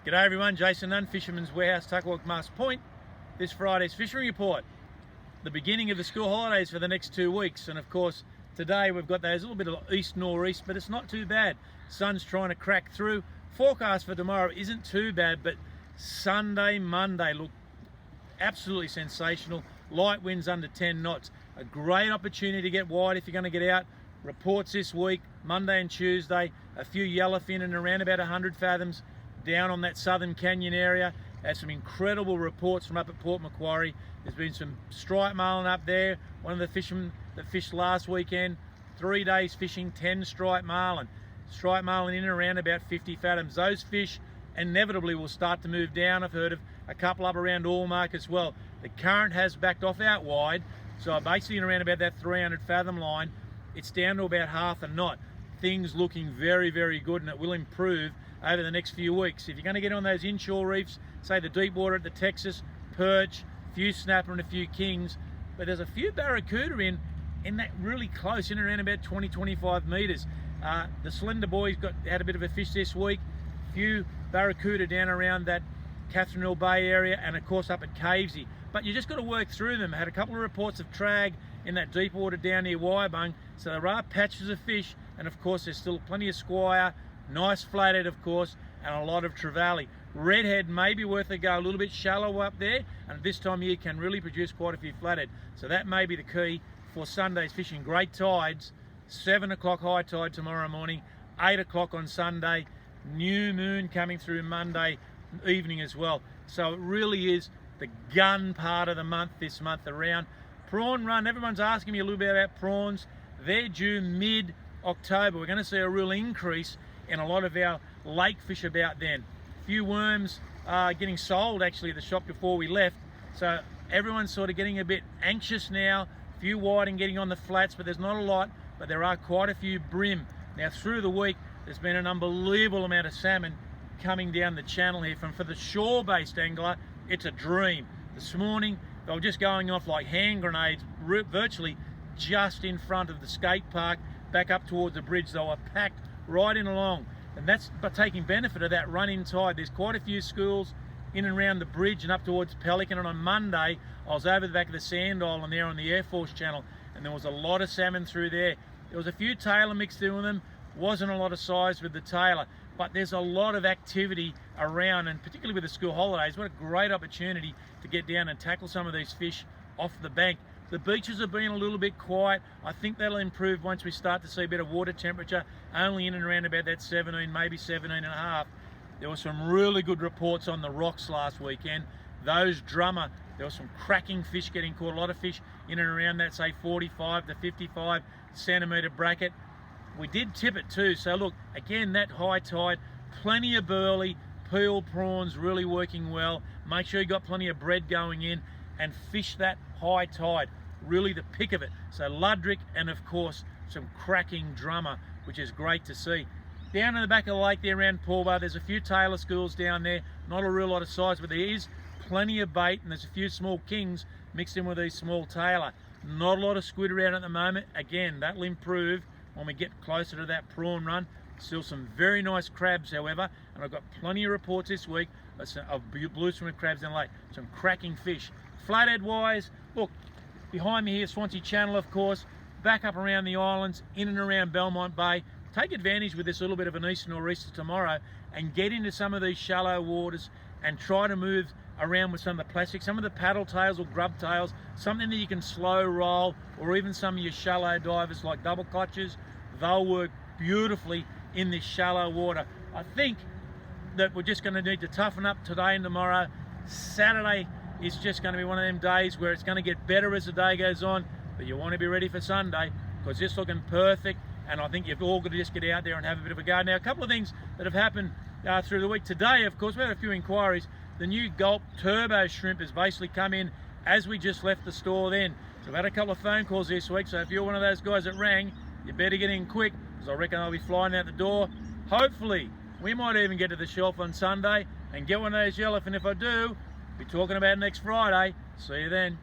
G'day everyone, Jason Nunn, Fisherman's Warehouse, Tuckwalk, Mast Point. This Friday's fishing report. The beginning of the school holidays for the next 2 weeks, and of course today we've got those little bit of east nor'east, but it's not too bad. Sun's trying to crack through. Forecast for tomorrow isn't too bad, but Sunday, Monday look absolutely sensational. Light winds under 10 knots. A great opportunity to get wide if you're going to get out. Reports this week, Monday and Tuesday, a few yellowfin and around about 100 fathoms down on that southern canyon area. There's some incredible reports from up at Port Macquarie. There's been some striped marlin up there. One of the fishermen that fished last weekend, 3 days fishing 10 striped marlin. Striped marlin in and around about 50 fathoms. Those fish inevitably will start to move down. I've heard of a couple up around Allmark as well. The current has backed off out wide, so basically around about that 300 fathom line, it's down to about half a knot. Things looking very, very good, and it will improve over the next few weeks. If you're going to get on those inshore reefs, say the deep water at the Texas, perch, a few snapper and a few kings, but there's a few barracuda in that really close, in and around about 20-25 metres. The Slender Boys had a bit of a fish this week. A few barracuda down around that Catherine Hill Bay area, and of course up at Cavesy. But you just got to work through them. I had a couple of reports of trag in that deep water down near Wyabung, so there are patches of fish, and of course there's still plenty of squire, nice flathead of course, and a lot of trevally. Redhead may be worth a go, a little bit shallow up there, and this time of year can really produce quite a few flathead. So that may be the key for Sunday's fishing. Great tides, 7 o'clock high tide tomorrow morning, 8 o'clock on Sunday, new moon coming through Monday evening as well. So it really is the gun part of the month this month around. Prawn run, everyone's asking me a little bit about prawns. They're due mid-October. We're going to see a real increase in a lot of our lake fish about then. A few worms getting sold actually at the shop before we left. So everyone's sort of getting a bit anxious now. A few whiting getting on the flats, but there's not a lot, but there are quite a few brim. Now through the week, there's been an unbelievable amount of salmon coming down the channel here. For the shore-based angler, it's a dream. This morning, they were just going off like hand grenades, virtually just in front of the skate park, back up towards the bridge. They were packed right in along, and that's by taking benefit of that run-in tide. There's quite a few schools in and around the bridge and up towards Pelican, and on Monday, I was over the back of the Sand Island there on the Air Force Channel, and there was a lot of salmon through there. There was a few tailor mixed in with them, wasn't a lot of size with the tailor, but there's a lot of activity around, and particularly with the school holidays, what a great opportunity to get down and tackle some of these fish off the bank. The beaches have been a little bit quiet. I think that'll improve once we start to see a bit of water temperature, only in and around about that 17, maybe 17 and a half. There were some really good reports on the rocks last weekend. Those drummer, there was some cracking fish getting caught, a lot of fish in and around that, say 45 to 55 centimetre bracket. We did tip it too, so look, again, that high tide, plenty of burley, peel prawns really working well. Make sure you got plenty of bread going in and fish that high tide, really the pick of it. So ludrick and of course some cracking drummer, which is great to see. Down in the back of the lake there around Paulbar, there's a few tailor schools down there, not a real lot of size, but there is plenty of bait, and there's a few small kings mixed in with these small tailor. Not a lot of squid around at the moment. Again, that'll improve when we get closer to that prawn run. Still some very nice crabs, however, and I've got plenty of reports this week of blue swimmer crabs in the lake. Some cracking fish. Flathead wise, look, behind me here, Swansea Channel, of course, back up around the islands, in and around Belmont Bay. Take advantage with this little bit of an east nor'easter tomorrow and get into some of these shallow waters and try to move around with some of the plastic, some of the paddle tails or grub tails, something that you can slow roll, or even some of your shallow divers like double clutches. They'll work beautifully in this shallow water. I think that we're just going to need to toughen up today and tomorrow. Saturday is just going to be one of them days where it's going to get better as the day goes on, but you want to be ready for Sunday because it's looking perfect, and I think you've all got to just get out there and have a bit of a go. Now, a couple of things that have happened through the week. Today, of course, we had a few inquiries. The new Gulp Turbo Shrimp has basically come in as we just left the store then. So I've had a couple of phone calls this week, so if you're one of those guys that rang, you better get in quick, because I reckon they'll be flying out the door. Hopefully, we might even get to the shelf on Sunday and get one of those yellowfin. If I do, be talking about next Friday. See you then.